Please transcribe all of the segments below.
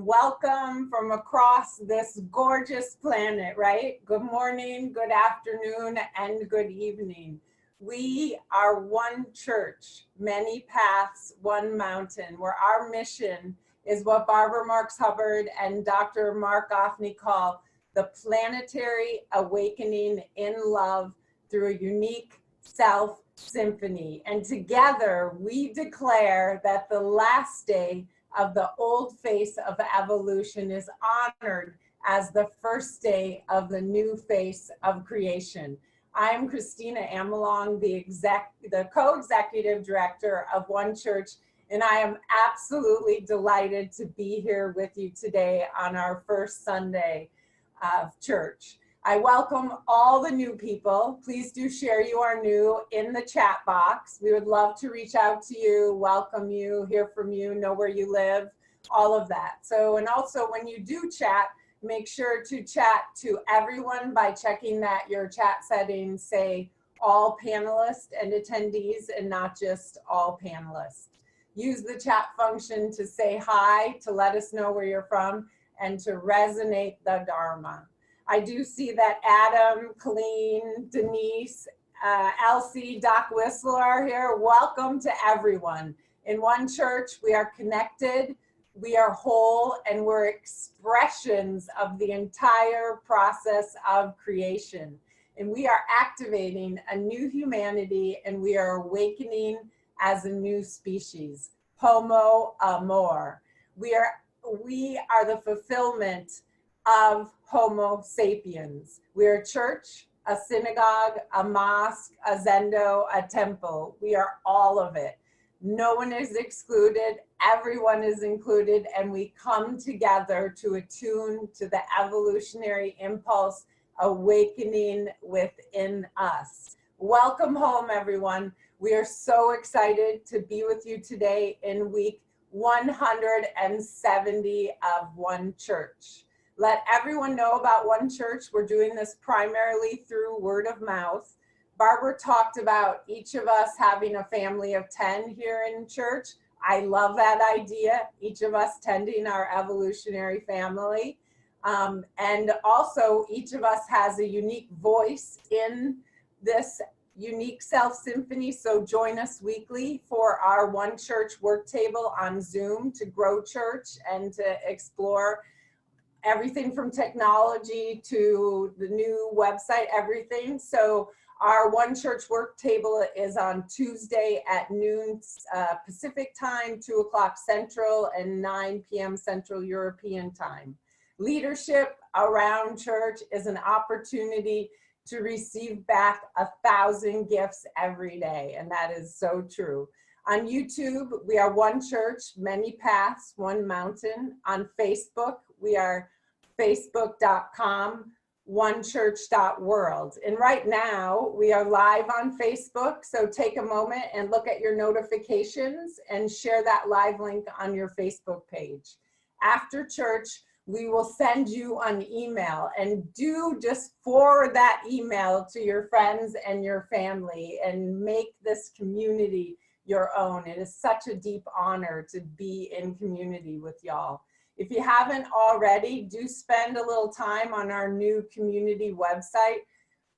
Welcome from across this gorgeous planet, right? Good morning, good afternoon, and good evening. We are one church, many paths, one mountain, where our mission is what Barbara Marx Hubbard and Dr. Mark Offney call the planetary awakening in love through a unique self symphony. And together we declare that the last day of the old face of evolution is honored as the first day of the new face of creation. I'm Christina Amelong, the co-executive director of One Church, and I am absolutely delighted to be here with you today on our first Sunday of church. I welcome all the new people. Please do share you are new in the chat box. We would love to reach out to you, welcome you, hear from you, know where you live, all of that. So, and also when you do chat, make sure to chat to everyone by checking that your chat settings say all panelists and attendees and not just all panelists. Use the chat function to say hi, to let us know where you're from, and to resonate the Dharma. I do see that Adam, Colleen, Denise, Elsie, Doc Whistler are here. Welcome to everyone. In One Church, we are connected, we are whole, and we're expressions of the entire process of creation. And we are activating a new humanity, and we are awakening as a new species. Homo amor. We are the fulfillment of Homo sapiens. We're a church, a synagogue, a mosque, a zendo, a temple. We are all of it. No one is excluded, everyone is included, and we come together to attune to the evolutionary impulse awakening within us. Welcome home, everyone. We are so excited to be with you today in week 170 of One Church. Let everyone know about One Church. We're doing this primarily through word of mouth. Barbara talked about each of us having a family of 10 here in church. I love that idea, each of us tending our evolutionary family. And also each of us has a unique voice in this unique self symphony. So join us weekly for our One Church work table on Zoom to grow church and to explore everything from technology to the new website, everything. So our One Church work table is on Tuesday at noon Pacific time, 2 o'clock Central, and 9 p.m. Central European time. Leadership around church is an opportunity to receive back 1,000 gifts every day, and that is so true. On YouTube, we are One Church, many paths, one mountain. On Facebook, we are facebook.com/onechurch.world. And right now we are live on Facebook. So take a moment and look at your notifications and share that live link on your Facebook page. After church, we will send you an email, and do just forward that email to your friends and your family and make this community your own. It is such a deep honor to be in community with y'all. If you haven't already, do spend a little time on our new community website,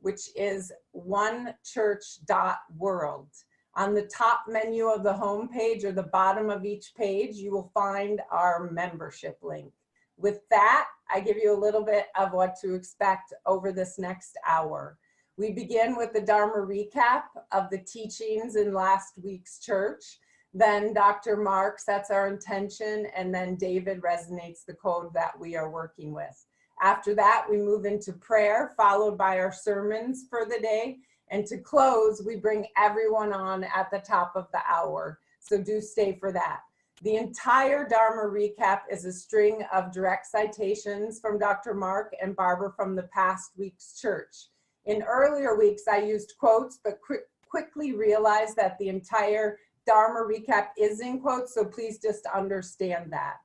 which is onechurch.world. On the top menu of the home page or the bottom of each page, you will find our membership link. With that, I give you a little bit of what to expect over this next hour. We begin with the Dharma recap of the teachings in last week's church. Then Dr. Mark sets our intention, and then David resonates the code that we are working with. After that, we move into prayer, followed by our sermons for the day. And to close, we bring everyone on at the top of the hour. So do stay for that. The entire Dharma recap is a string of direct citations from Dr. Mark and Barbara from the past week's church. In earlier weeks, I used quotes, but quickly realized that the entire Dharma recap is in quotes, so please just understand that.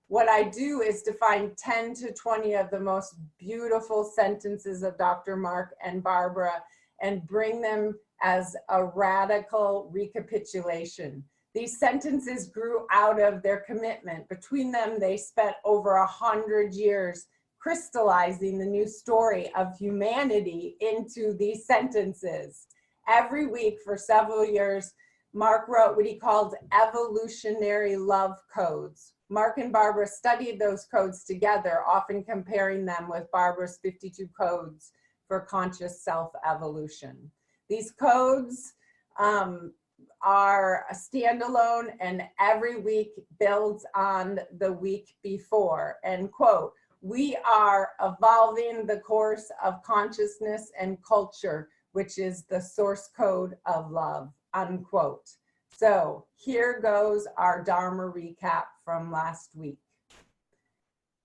What I do is to find 10 to 20 of the most beautiful sentences of Dr. Mark and Barbara and bring them as a radical recapitulation. These sentences grew out of their commitment. Between them, they spent over 100 years crystallizing the new story of humanity into these sentences. Every week for several years, Mark wrote what he called evolutionary love codes. Mark and Barbara studied those codes together, often comparing them with Barbara's 52 codes for conscious self-evolution. These codes are a standalone, and every week builds on the week before. And quote, "We are evolving the course of consciousness and culture, which is the source code of love," unquote. So here goes our Dharma recap from last week.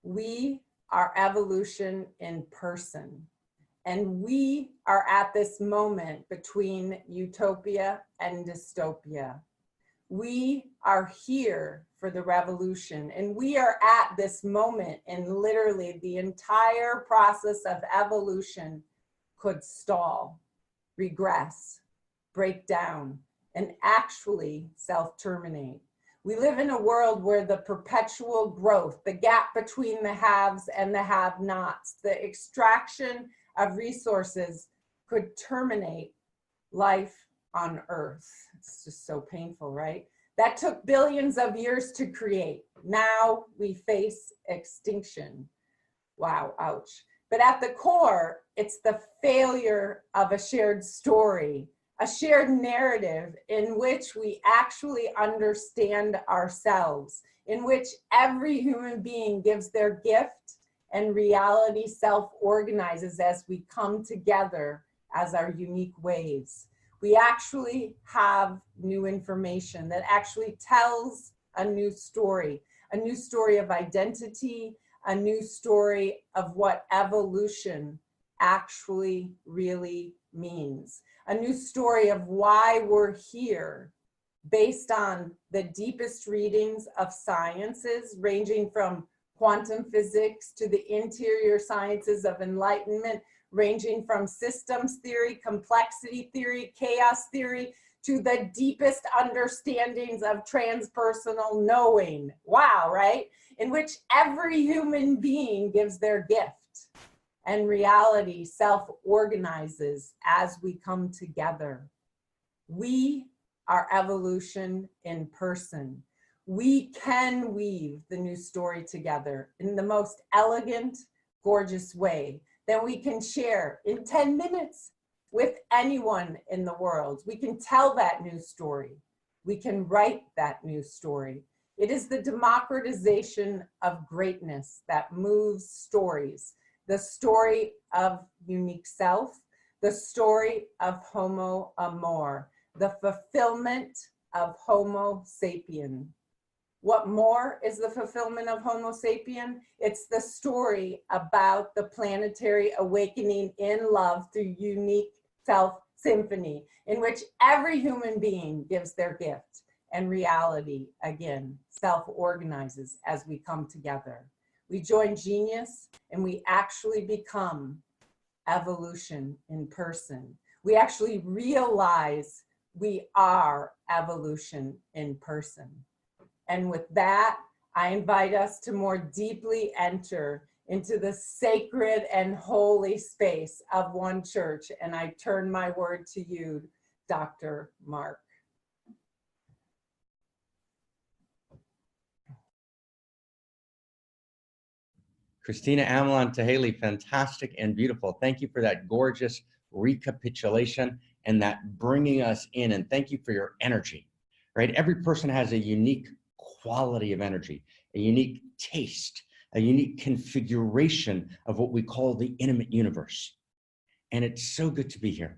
We are evolution in person. And we are at this moment between utopia and dystopia. We are here for the revolution, and we are at this moment, and literally the entire process of evolution could stall, regress, break down, and actually self-terminate. We live in a world where the perpetual growth, the gap between the haves and the have-nots, the extraction of resources could terminate life on Earth. It's just so painful, right? That took billions of years to create. Now we face extinction. Wow, ouch. But at the core, it's the failure of a shared story, a shared narrative in which we actually understand ourselves, in which every human being gives their gift and reality self-organizes as we come together as our unique waves. We actually have new information that actually tells a new story of identity, a new story of what evolution actually really means, a new story of why we're here based on the deepest readings of sciences ranging from quantum physics to the interior sciences of enlightenment, ranging from systems theory, complexity theory, chaos theory, to the deepest understandings of transpersonal knowing. Wow, right? In which every human being gives their gift and reality self-organizes as we come together. We are evolution in person. We can weave the new story together in the most elegant, gorgeous way that we can share in 10 minutes with anyone in the world. We can tell that new story. We can write that new story. It is the democratization of greatness that moves stories. The story of unique self, the story of Homo Amor, the fulfillment of Homo Sapien. What more is the fulfillment of Homo Sapien? It's the story about the planetary awakening in love through unique self-symphony, in which every human being gives their gift, and reality, again, self-organizes as we come together. We join genius, and we actually become evolution in person. We actually realize we are evolution in person. And with that, I invite us to more deeply enter into the sacred and holy space of One Church. And I turn my word to you, Dr. Mark. Christina Amelon Taheli, fantastic and beautiful. Thank you for that gorgeous recapitulation and that bringing us in. And thank you for your energy, right? Every person has a unique quality of energy, a unique taste, a unique configuration of what we call the intimate universe. And it's so good to be here.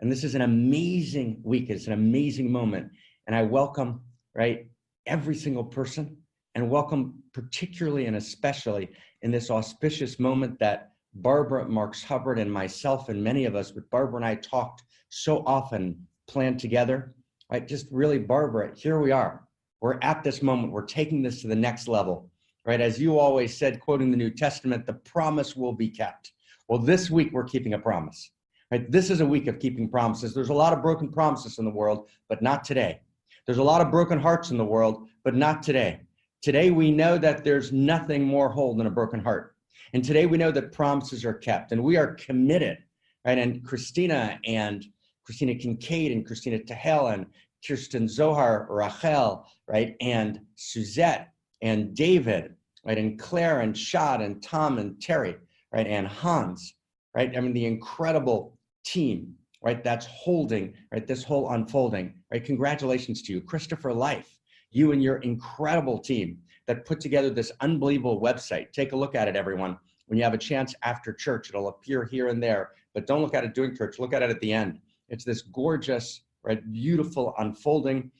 And this is an amazing week. It's an amazing moment. And I welcome, right, every single person, and welcome particularly and especially in this auspicious moment that Barbara Marks Hubbard and myself and many of us, but Barbara and I talked so often, planned together, right? Just really, Barbara, here we are. We're at this moment. We're taking this to the next level, right? As you always said, quoting the New Testament, the promise will be kept. Well, this week we're keeping a promise, right? This is a week of keeping promises. There's a lot of broken promises in the world, but not today. There's a lot of broken hearts in the world, but not today. Today, we know that there's nothing more whole than a broken heart. And today we know that promises are kept and we are committed, right? And Christina Kincaid and Christina Tahel and Kirsten Zohar, Rachel, right? And Suzette and David, right? And Claire and Shad and Tom and Terry, right? And Hans, right? I mean, the incredible team, right? That's holding, right? This whole unfolding, right? Congratulations to you, Christopher Life. You and your incredible team that put together this unbelievable website. Take a look at it, everyone. When you have a chance after church, it'll appear here and there, but don't look at it during church, look at it at the end. It's this gorgeous, right, beautiful unfolding.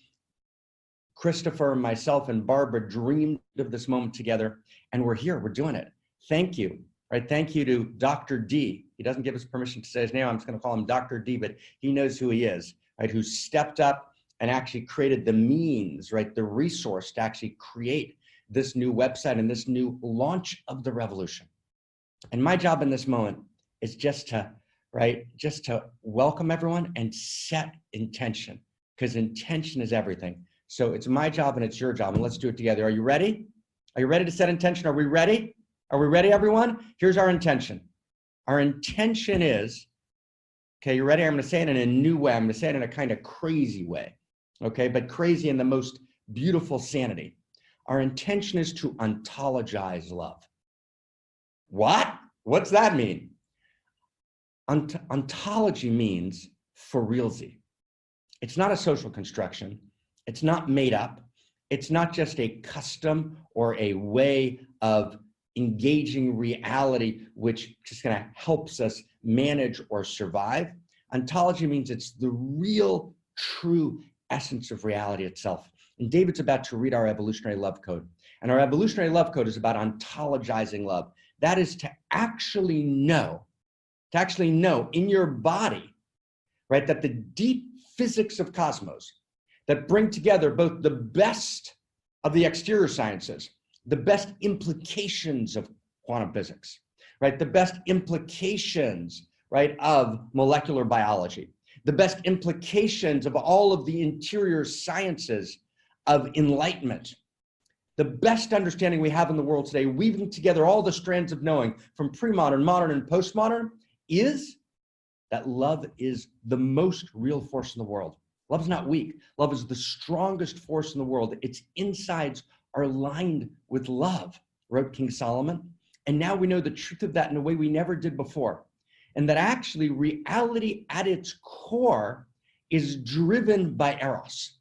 Christopher, myself, and Barbara dreamed of this moment together, and we're here, we're doing it. Thank you, right? Thank you to Dr. D. He doesn't give us permission to say his name. I'm just gonna call him Dr. D, but he knows who he is, right? Who stepped up and actually created the means, right, the resource to actually create this new website and this new launch of the revolution. And my job in this moment is just to, right, just to welcome everyone and set intention, because intention is everything. So it's my job and it's your job, and let's do it together. Are you ready? Are you ready to set intention? Are we ready? Are we ready, everyone? Here's our intention. Our intention is, okay, you ready? I'm gonna say it in a new way. I'm gonna say it in a kind of crazy way. Okay, but crazy in the most beautiful sanity. Our intention is to ontologize love. What? What's that mean? Ontology means for realsy. It's not a social construction. It's not made up. It's not just a custom or a way of engaging reality, which just kind of helps us manage or survive. Ontology means it's the real, true essence of reality itself. And David's about to read our evolutionary love code. And our evolutionary love code is about ontologizing love. That is to actually know in your body, right, that the deep physics of cosmos that bring together both the best of the exterior sciences, the best implications of quantum physics, right, the best implications, right, of molecular biology, the best implications of all of the interior sciences of enlightenment, the best understanding we have in the world today, weaving together all the strands of knowing from pre-modern, modern, and postmodern, is that love is the most real force in the world. Love is not weak. Love is the strongest force in the world. Its insides are lined with love, wrote King Solomon. And now we know the truth of that in a way we never did before. And that actually reality at its core is driven by eros.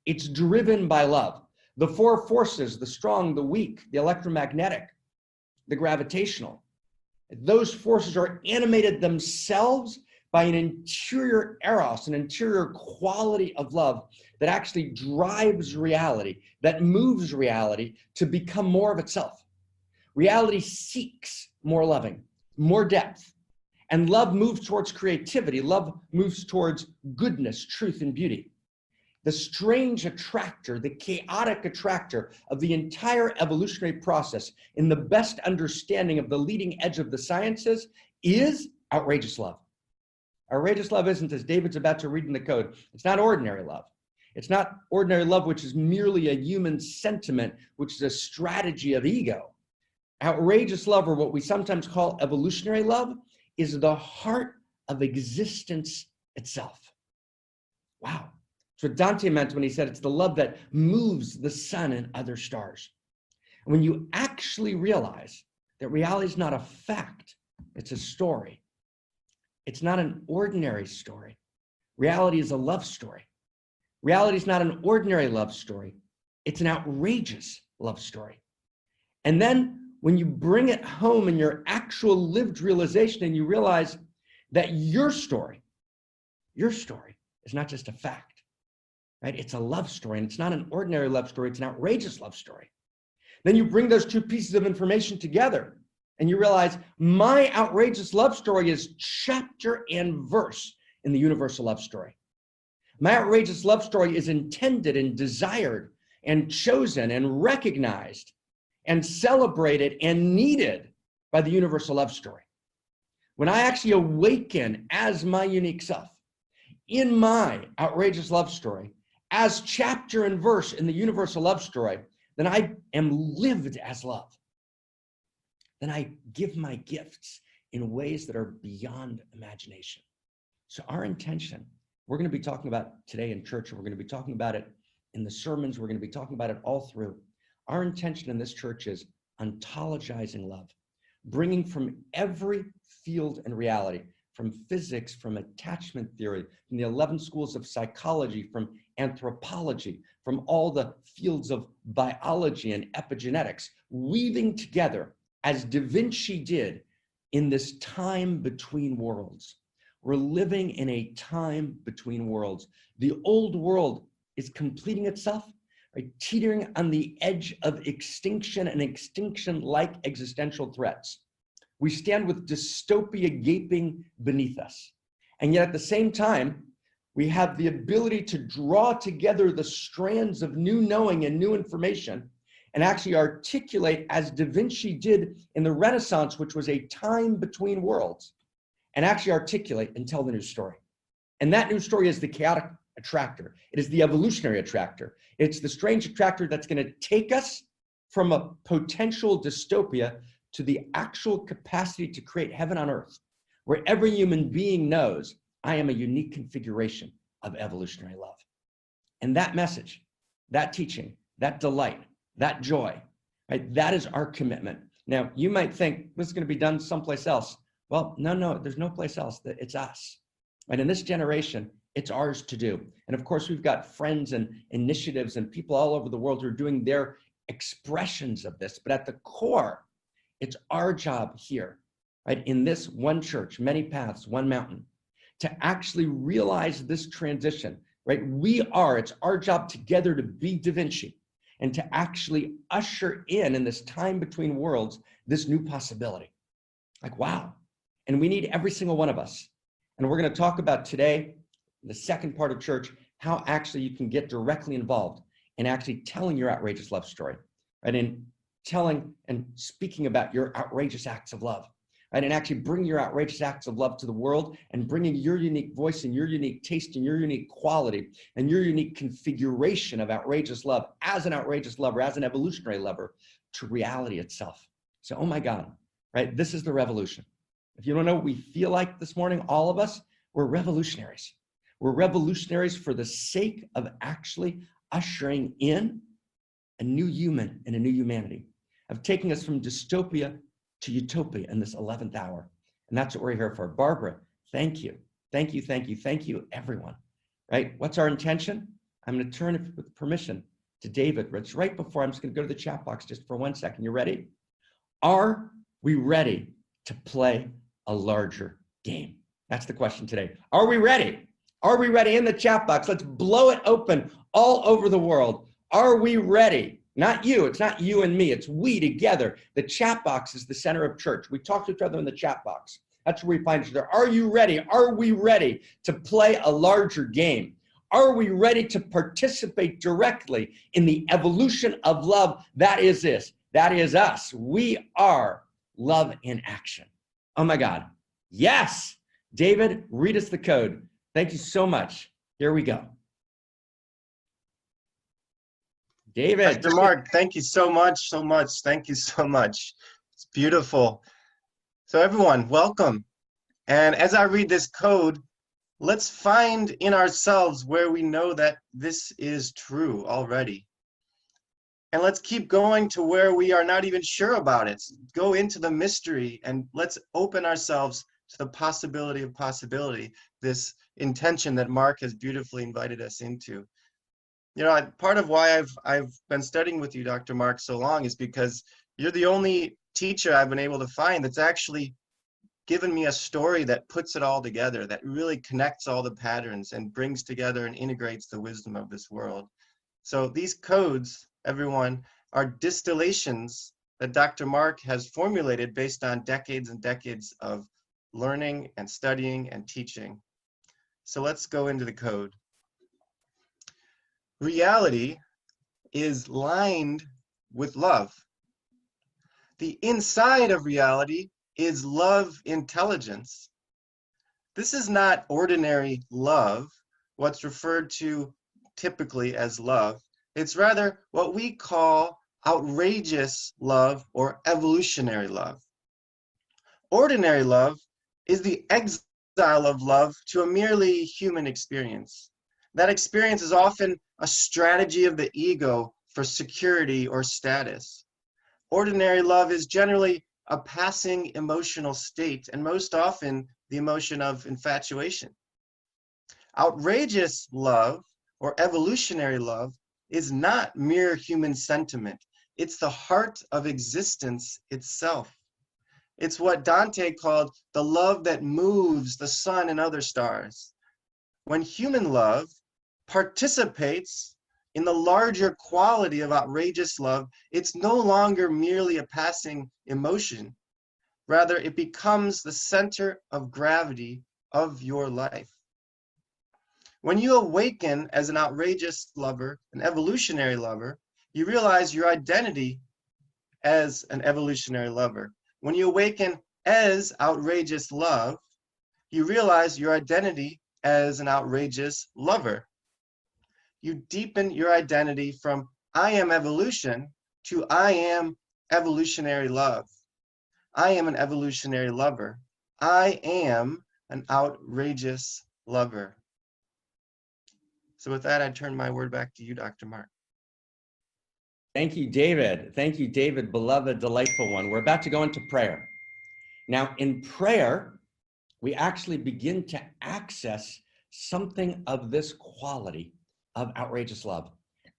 It's driven by love. The four forces, the strong, the weak, the electromagnetic, the gravitational, those forces are animated themselves by an interior eros, an interior quality of love that actually drives reality, that moves reality to become more of itself. Reality seeks more loving, more depth, and love moves towards creativity. Love moves towards goodness, truth, and beauty. The strange attractor, the chaotic attractor of the entire evolutionary process in the best understanding of the leading edge of the sciences is outrageous love. Outrageous love isn't, as David's about to read in the code, it's not ordinary love. It's not ordinary love, which is merely a human sentiment, which is a strategy of ego. Outrageous love, or what we sometimes call evolutionary love, is the heart of existence itself. Wow. That's what Dante meant when he said it's the love that moves the sun and other stars. And when you actually realize that reality is not a fact, it's a story. It's not an ordinary story. Reality is a love story. Reality is not an ordinary love story. It's an outrageous love story. And then when you bring it home in your actual lived realization and you realize that your story is not just a fact, right? It's a love story, and it's not an ordinary love story. It's an outrageous love story. Then you bring those two pieces of information together and you realize my outrageous love story is chapter and verse in the universal love story. My outrageous love story is intended and desired and chosen and recognized and celebrated and needed by the universal love story. When I actually awaken as my unique self in my outrageous love story, as chapter and verse in the universal love story, then I am lived as love. Then I give my gifts in ways that are beyond imagination. So our intention, we're going to be talking about today in church, and we're going to be talking about it in the sermons. We're going to be talking about it all through. Our intention in this church is ontologizing love, bringing from every field and reality, from physics, from attachment theory, from the 11 schools of psychology, from anthropology, from all the fields of biology and epigenetics, weaving together as Da Vinci did in this time between worlds. We're living in a time between worlds. The old world is completing itself, right? Teetering on the edge of extinction and extinction-like existential threats. We stand with dystopia gaping beneath us. And yet at the same time, we have the ability to draw together the strands of new knowing and new information and actually articulate, as Da Vinci did in the Renaissance, which was a time between worlds, and actually articulate and tell the new story. And that new story is the chaotic attractor. It is the evolutionary attractor. It's the strange attractor that's going to take us from a potential dystopia to the actual capacity to create heaven on earth, where every human being knows I am a unique configuration of evolutionary love. And that message, that teaching, that delight, that joy, right? That is our commitment. Now, you might think this is going to be done someplace else. Well, no, there's no place else. It's us. And in this generation, it's ours to do. And of course, we've got friends and initiatives and people all over the world who are doing their expressions of this. But at the core, it's our job here, right? In this one church, many paths, one mountain, to actually realize this transition, right? It's our job together to be Da Vinci and to actually usher in this time between worlds, this new possibility. Like, wow. And we need every single one of us. And we're going to talk about today, the second part of church, how actually you can get directly involved in actually telling your outrageous love story, right? In telling and speaking about your outrageous acts of love, right? And actually bring your outrageous acts of love to the world and bringing your unique voice and your unique taste and your unique quality and your unique configuration of outrageous love as an outrageous lover, as an evolutionary lover, to reality itself. So, oh my God, right? This is the revolution. If you don't know what we feel like this morning, all of us, we're revolutionaries. We're revolutionaries for the sake of actually ushering in a new human and a new humanity, of taking us from dystopia to utopia in this 11th hour. And that's what we're here for. Barbara, thank you. Thank you, thank you, thank you, everyone. Right? What's our intention? I'm going to turn it with permission to David. It's right before, I'm just going to go to the chat box just for 1 second. You ready? Are we ready to play a larger game? That's the question today. Are we ready? Are we ready? In the chat box, let's blow it open all over the world. Are we ready? Not you, it's not you and me, it's we together. The chat box is the center of church. We talk to each other in the chat box. That's where we find each other. Are you ready? Are we ready to play a larger game? Are we ready to participate directly in the evolution of love? That is this. That is us. We are love in action. Oh my God. Yes. David, read us the code. Thank you so much. Here we go. David. Pastor Mark, thank you so much, Thank you so much. It's beautiful. So everyone, welcome. And as I read this code, let's find in ourselves where we know that this is true already. And let's keep going to where we are not even sure about it. Go into the mystery and let's open ourselves to the possibility of possibility, this intention that Mark has beautifully invited us into. You know, part of why I've been studying with you, Dr. Mark, so long is because you're the only teacher I've been able to find that's actually given me a story that puts it all together, that really connects all the patterns and brings together and integrates the wisdom of this world. So these codes, everyone, are distillations that Dr. Mark has formulated based on decades and decades of learning and studying and teaching. So let's go into the code. Reality is lined with love. The inside of reality is love intelligence. This is not ordinary love, what's referred to typically as love. It's rather what we call outrageous love or evolutionary love. Ordinary love is the exile of love to a merely human experience. That experience is often a strategy of the ego for security or status. Ordinary love is generally a passing emotional state, and most often the emotion of infatuation. Outrageous love or evolutionary love is not mere human sentiment. It's the heart of existence itself. It's what Dante called the love that moves the sun and other stars. When human love participates in the larger quality of outrageous love, it's no longer merely a passing emotion. Rather, it becomes the center of gravity of your life. When you awaken as an outrageous lover, an evolutionary lover, you realize your identity as an evolutionary lover. When you awaken as outrageous love, you realize your identity as an outrageous lover. You deepen your identity from I am evolution to I am evolutionary love. I am an evolutionary lover. I am an outrageous lover. So with that, I turn my word back to you, Dr. Mark. Thank you, David. Thank you, David, beloved, delightful one. We're about to go into prayer. Now, in prayer, we actually begin to access something of this quality of outrageous love.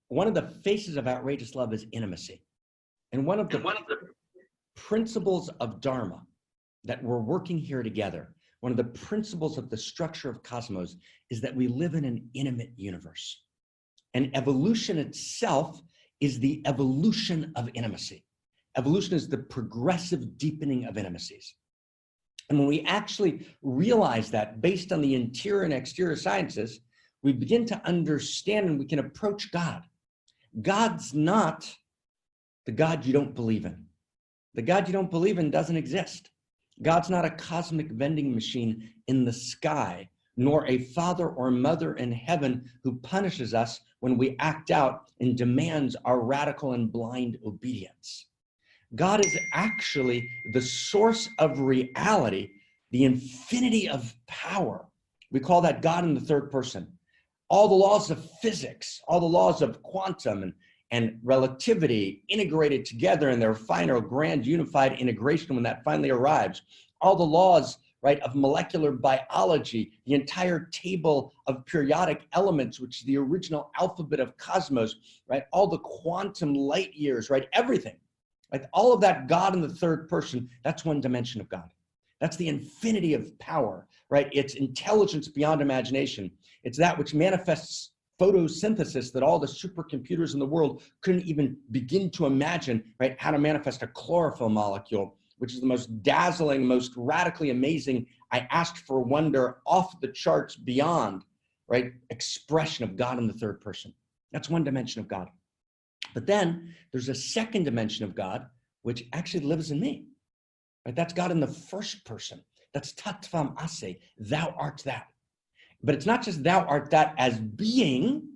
One of the faces of outrageous love is intimacy. And one of the principles of Dharma that we're working here together, one of the principles of the structure of cosmos is that we live in an intimate universe. And evolution itself is the evolution of intimacy. Evolution is the progressive deepening of intimacies. And when we actually realize that based on the interior and exterior sciences, we begin to understand and we can approach God. God's not the God you don't believe in. The God you don't believe in doesn't exist. God's not a cosmic vending machine in the sky, nor a father or mother in heaven who punishes us when we act out and demands our radical and blind obedience. God is actually the source of reality, the infinity of power. We call that God in the third person. All the laws of physics, all the laws of quantum and relativity integrated together in their final grand unified integration when that finally arrives. All the laws, right, of molecular biology, the entire table of periodic elements, which is the original alphabet of cosmos, right? All the quantum light years, right? Everything, right? All of that God in the third person, that's one dimension of God. That's the infinity of power, right? It's intelligence beyond imagination. It's that which manifests photosynthesis that all the supercomputers in the world couldn't even begin to imagine, right? How to manifest a chlorophyll molecule, which is the most dazzling, most radically amazing, I asked for wonder, off the charts beyond, right? Expression of God in the third person. That's one dimension of God. But then there's a second dimension of God, which actually lives in me, right? That's God in the first person. That's Tattvam Ase, thou art that. But it's not just thou art that as being,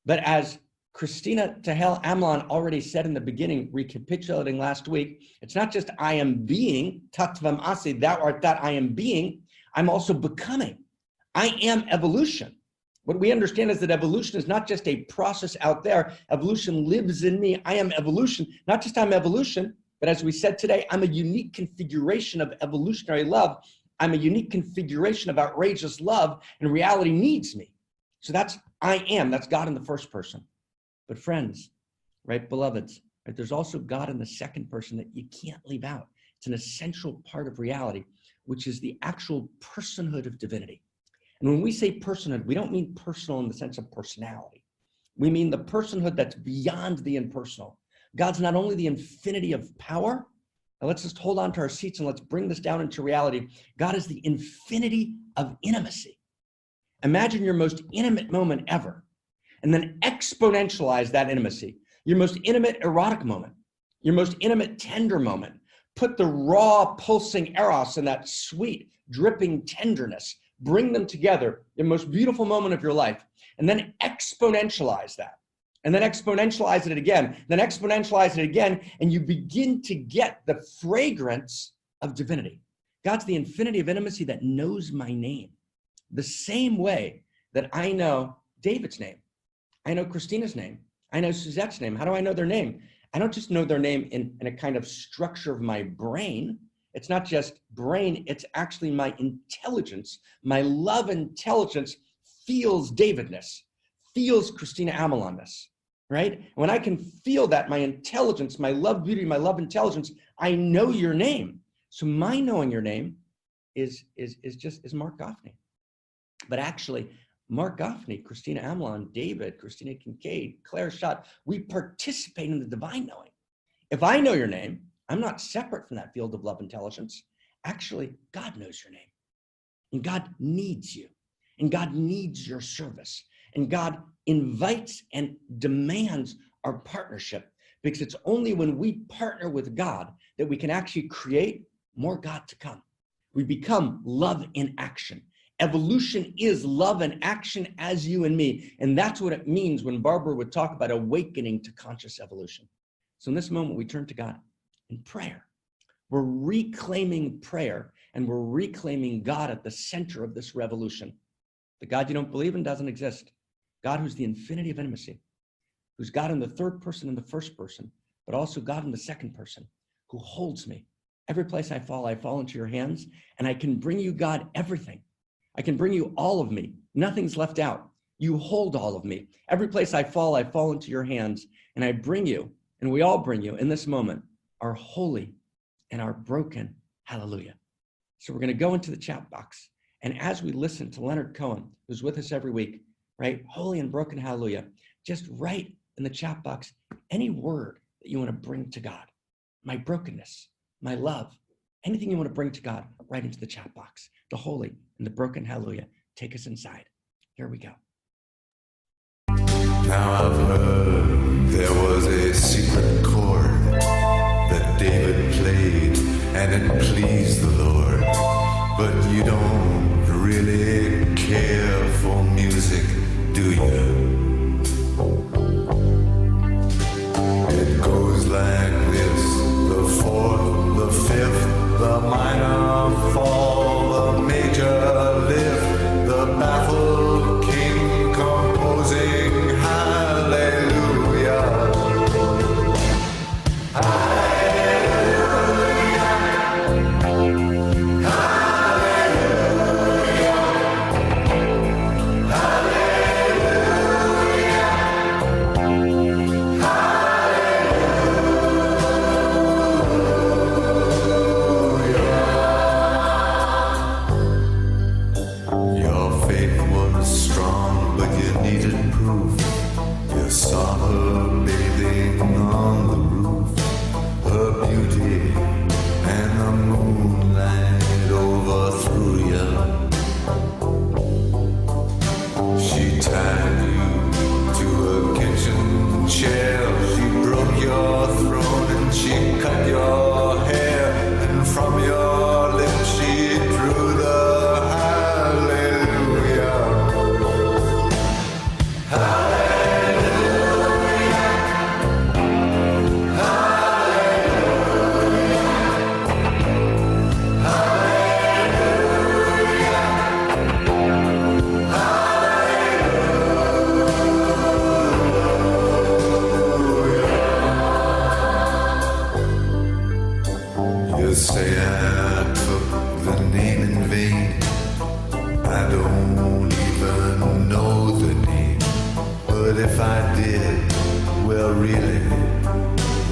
but as Christina Tahel Amlan already said in the beginning, recapitulating last week, it's not just I am being, Tattvam Ase, thou art that I am being, I'm also becoming. I am evolution. What we understand is that evolution is not just a process out there. Evolution lives in me. I am evolution. Not just I'm evolution, but as we said today, I'm a unique configuration of evolutionary love. I'm a unique configuration of outrageous love, and reality needs me. So that's I am. That's God in the first person. But friends, right, beloveds, right, there's also God in the second person that you can't leave out. It's an essential part of reality, which is the actual personhood of divinity. And when we say personhood, we don't mean personal in the sense of personality. We mean the personhood that's beyond the impersonal. God's not only the infinity of power. Now let's just hold on to our seats and let's bring this down into reality. God is the infinity of intimacy. Imagine your most intimate moment ever, and then exponentialize that intimacy. Your most intimate erotic moment, your most intimate tender moment. Put the raw pulsing eros and that sweet dripping tenderness. Bring them together, the most beautiful moment of your life, and then exponentialize that. And then exponentialize it again, then exponentialize it again, and you begin to get the fragrance of divinity. God's the infinity of intimacy that knows my name. The same way that I know David's name. I know Christina's name. I know Suzette's name. How do I know their name? I don't just know their name in a kind of structure of my brain. It's not just brain, it's actually my intelligence. My love intelligence feels Davidness, feels Christina Amelonness, right? When I can feel that, my intelligence, my love beauty, my love intelligence, I know your name. So my knowing your name is Mark Goffney. But actually, Mark Goffney, Christina Amelon, David, Christina Kincaid, Claire Schott, we participate in the divine knowing. If I know your name, I'm not separate from that field of love intelligence. Actually, God knows your name. And God needs you. And God needs your service. And God invites and demands our partnership, because it's only when we partner with God that we can actually create more God to come. We become love in action. Evolution is love in action as you and me. And that's what it means when Barbara would talk about awakening to conscious evolution. So in this moment, we turn to God in prayer. We're reclaiming prayer, and we're reclaiming God at the center of this revolution. The God you don't believe in doesn't exist. God who's the infinity of intimacy, who's God in the third person and the first person, but also God in the second person, who holds me. Every place I fall into your hands, and I can bring you, God, everything. I can bring you all of me. Nothing's left out. You hold all of me. Every place I fall into your hands, and I bring you, and we all bring you in this moment, our holy and our broken hallelujah. So we're going to go into the chat box. And as we listen to Leonard Cohen, who's with us every week, right? Holy and broken hallelujah. Just write in the chat box any word that you want to bring to God. My brokenness, my love, anything you want to bring to God, right into the chat box. The holy and the broken hallelujah. Take us inside. Here we go. Now I've heard there was a secret chord that David played, and it pleased the Lord. But you don't really care for music, do you? It goes like this: the fourth, the fifth, the minor fall, the major lift, the baffled king composing hallelujah. Hallelujah. But if I did, well really,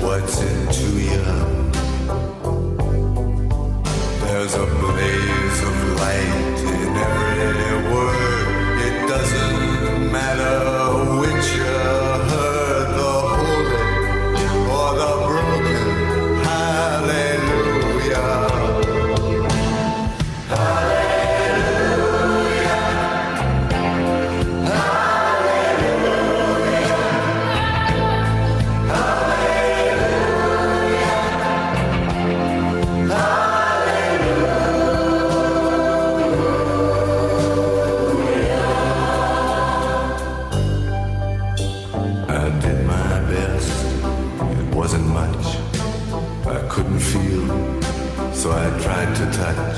what's it to you? There's a blaze of light in every word. It doesn't matter which you heard, the holy or the broken. Hallelujah. So I tried to touch.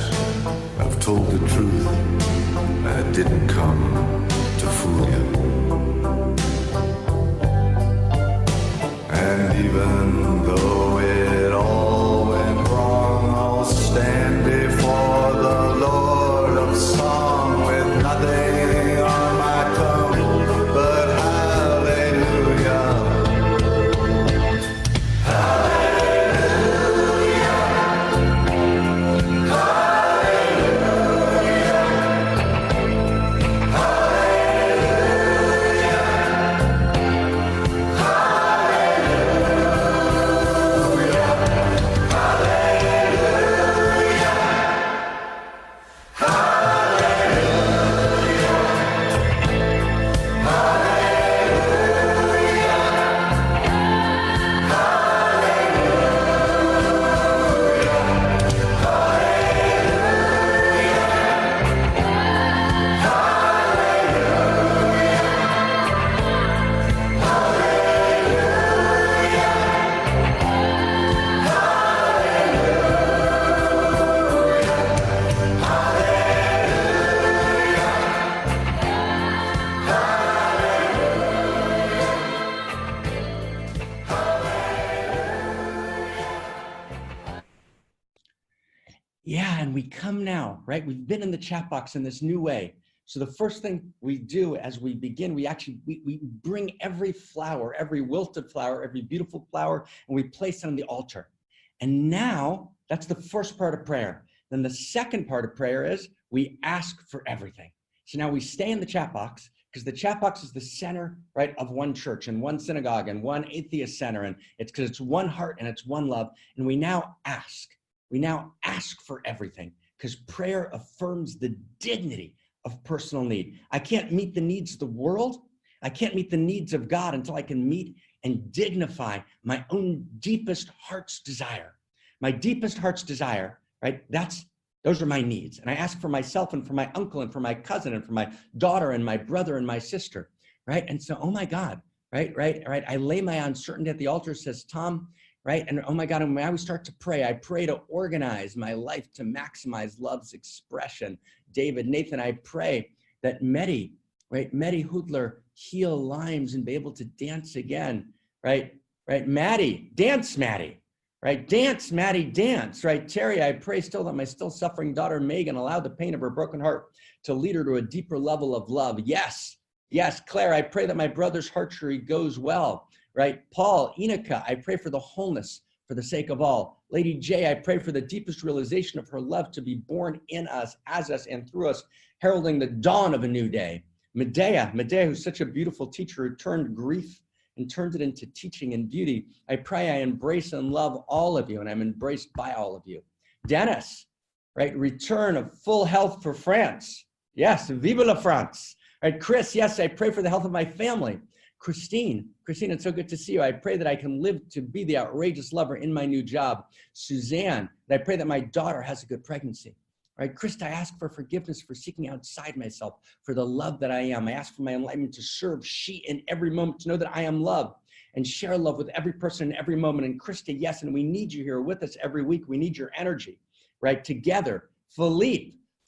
I've told the truth. I didn't come to fool you. And even though it all went wrong, I'll stand before the Lord of song with nothing on my tongue but hallelujah. Yeah, and we come now, right? We've been in the chat box in this new way. So the first thing we do as we begin, we bring every flower, every wilted flower, every beautiful flower, and we place it on the altar. And now that's the first part of prayer. Then the second part of prayer is we ask for everything. So now we stay in the chat box because the chat box is the center, right, of one church and one synagogue and one atheist center. And it's because it's one heart and it's one love. And we now ask. We now ask for everything because prayer affirms the dignity of personal need. I can't meet the needs of the world. I can't meet the needs of God until I can meet and dignify my own deepest heart's desire. My deepest heart's desire, right? Those are my needs. And I ask for myself and for my uncle and for my cousin and for my daughter and my brother and my sister, right? And so, oh my God, right? I lay my uncertainty at the altar, says Tom, right? And oh my God, and when I start to pray, I pray to organize my life to maximize love's expression. David, Nathan, I pray that Medi Hoodler heal limes and be able to dance again, right? Maddie, dance, Maddie, right? Dance, Maddie, dance, right? Terry, I pray still that my still suffering daughter, Megan, allow the pain of her broken heart to lead her to a deeper level of love. Yes, Claire, I pray that my brother's heart surgery goes well. Right? Paul, Inika, I pray for the wholeness for the sake of all. Lady J, I pray for the deepest realization of her love to be born in us, as us, and through us, heralding the dawn of a new day. Medea, who's such a beautiful teacher who turned grief and turned it into teaching and beauty. I pray I embrace and love all of you, and I'm embraced by all of you. Dennis, right? Return of full health for France. Yes, vive la France. Right? Chris, yes, I pray for the health of my family. Christine, it's so good to see you. I pray that I can live to be the outrageous lover in my new job. Suzanne, and I pray that my daughter has a good pregnancy. Right? Krista, I ask for forgiveness for seeking outside myself for the love that I am. I ask for my enlightenment to serve she in every moment, to know that I am love and share love with every person in every moment. And Krista, yes, and we need you here with us every week. We need your energy, right? Together.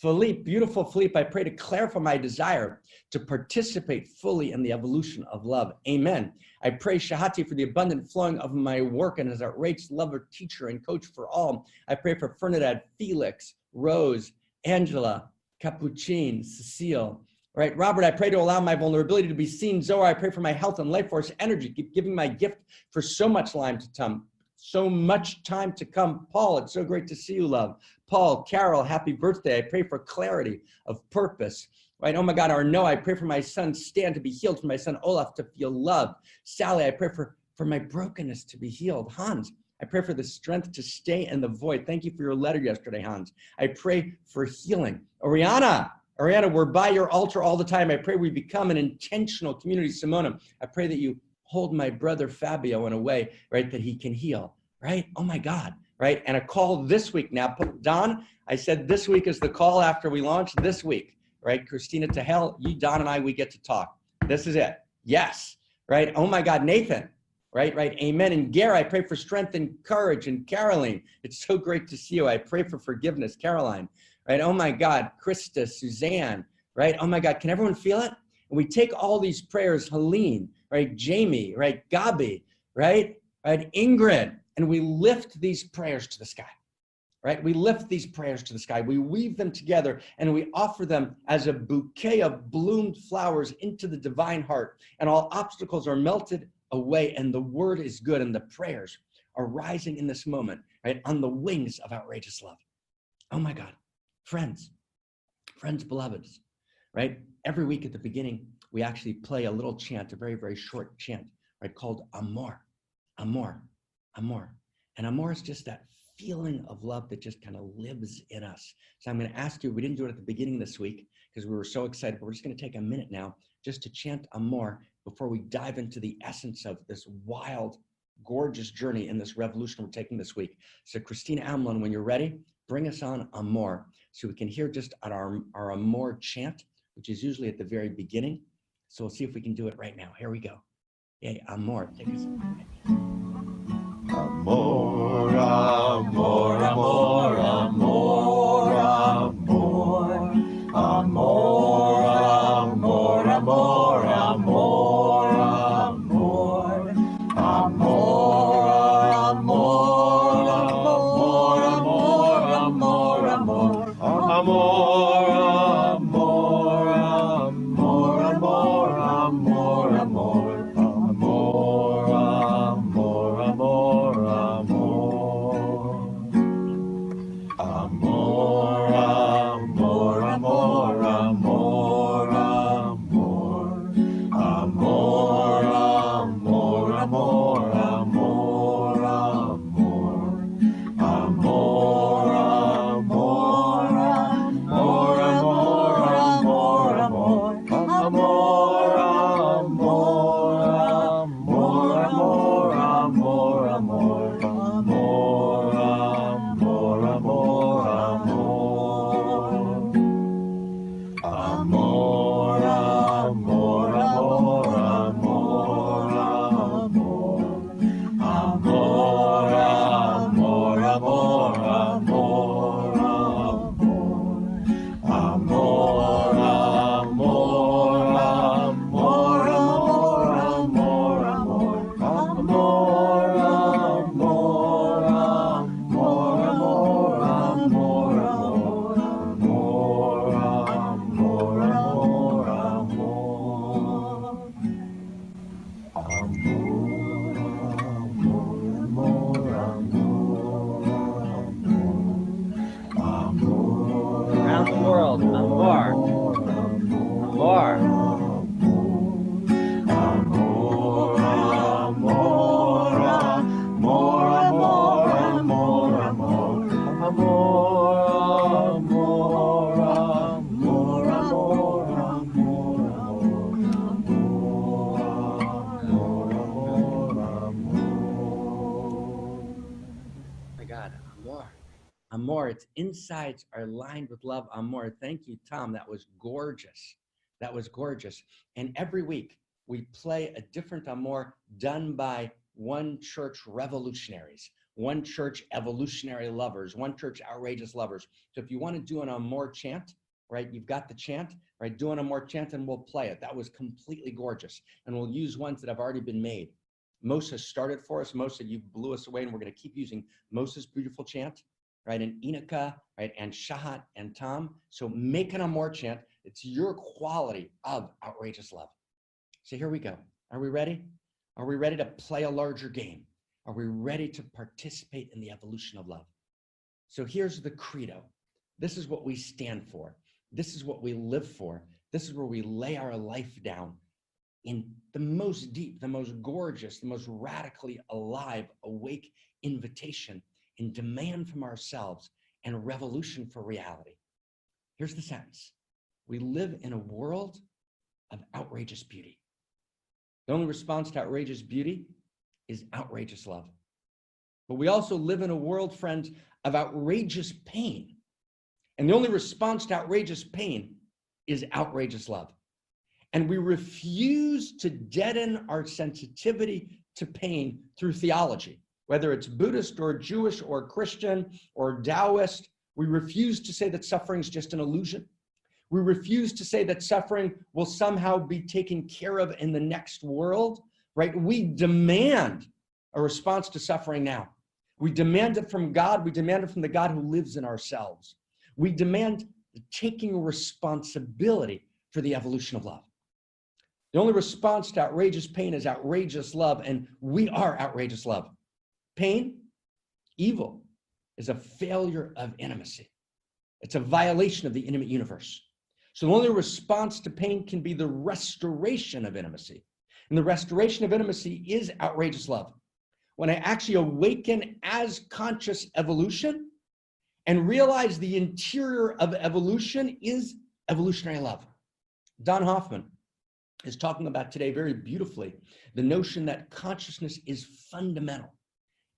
Philippe, beautiful Philippe, I pray to clarify my desire to participate fully in the evolution of love. Amen. I pray Shahati for the abundant flowing of my work and as outrageous lover, teacher, and coach for all. I pray for Fernandad, Felix, Rose, Angela, Capuchin, Cecile, Right, Robert, I pray to allow my vulnerability to be seen. Zoe, I pray for my health and life force energy. Keep giving my gift for so much time to come. So much time to come. Paul, it's so great to see you, love. Paul, Carol, happy birthday. I pray for clarity of purpose. Right, oh my God, Arnaud, I pray for my son Stan to be healed, for my son Olaf to feel loved. Sally, I pray for my brokenness to be healed. Hans, I pray for the strength to stay in the void. Thank you for your letter yesterday, Hans. I pray for healing. Ariana, we're by your altar all the time. I pray we become an intentional community. Simona, I pray that you hold my brother Fabio in a way, right, that he can heal, right? Oh my God, right? And a call this week now. Don, I said this week is the call after we launch this week, right? Christina to hell, you, Don, and I, we get to talk. This is it. Yes, right? Oh my God, Nathan, right? Amen. And Gare, I pray for strength and courage. And Caroline, it's so great to see you. I pray for forgiveness. Caroline. Right? Oh my God, Krista, Suzanne, right? Oh my God, can everyone feel it? And we take all these prayers, Helene, right? Jamie, right? Gabi, right? Ingrid, and we lift these prayers to the sky, right? We lift these prayers to the sky. We weave them together and we offer them as a bouquet of bloomed flowers into the divine heart. And all obstacles are melted away and the word is good and the prayers are rising in this moment, right? On the wings of outrageous love. Oh my God. Friends, beloveds, right? Every week at the beginning, we actually play a little chant, a very, very short chant, right? Called Amor, Amor, Amor. And Amor is just that feeling of love that just kind of lives in us. So I'm going to ask you, we didn't do it at the beginning this week because we were so excited, but we're just going to take a minute now just to chant Amor before we dive into the essence of this wild, gorgeous journey in this revolution we're taking this week. So Christina Amlon, when you're ready, bring us on Amor so we can hear just our Amor chant, which is usually at the very beginning. So we'll see if we can do it right now. Here we go. Yay, Amor, take us. Amor, amor, amor, amor, amor, amor, amor, amor, amor, amor, Amor, its insides are lined with love. Amor, thank you, Tom. That was gorgeous. That was gorgeous. And every week we play a different Amor done by one church revolutionaries, one church evolutionary lovers, one church outrageous lovers. So if you want to do an Amor chant, right, you've got the chant, right, do an Amor chant and we'll play it. That was completely gorgeous. And we'll use ones that have already been made. Mosa started for us. Mosa, you blew us away, and we're going to keep using Mosa's beautiful chant. right? And Inika, right? And Shahat and Tom. So make an amor chant. It's your quality of outrageous love. So here we go. Are we ready? Are we ready to play a larger game? Are we ready to participate in the evolution of love? So here's the credo. This is what we stand for. This is what we live for. This is where we lay our life down in the most deep, the most gorgeous, the most radically alive, awake invitation and demand from ourselves and a revolution for reality. Here's the sentence. We live in a world of outrageous beauty. The only response to outrageous beauty is outrageous love. But we also live in a world, friends, of outrageous pain. And the only response to outrageous pain is outrageous love. And we refuse to deaden our sensitivity to pain through theology, whether it's Buddhist or Jewish or Christian or Taoist. We refuse to say that suffering is just an illusion. We refuse to say that suffering will somehow be taken care of in the next world, right? We demand a response to suffering now. We demand it from God. We demand it from the God who lives in ourselves. We demand taking responsibility for the evolution of love. The only response to outrageous pain is outrageous love, and we are outrageous love. Pain, evil, is a failure of intimacy. It's a violation of the intimate universe. So the only response to pain can be the restoration of intimacy. And the restoration of intimacy is outrageous love. When I actually awaken as conscious evolution and realize the interior of evolution is evolutionary love. Don Hoffman is talking about today very beautifully the notion that consciousness is fundamental.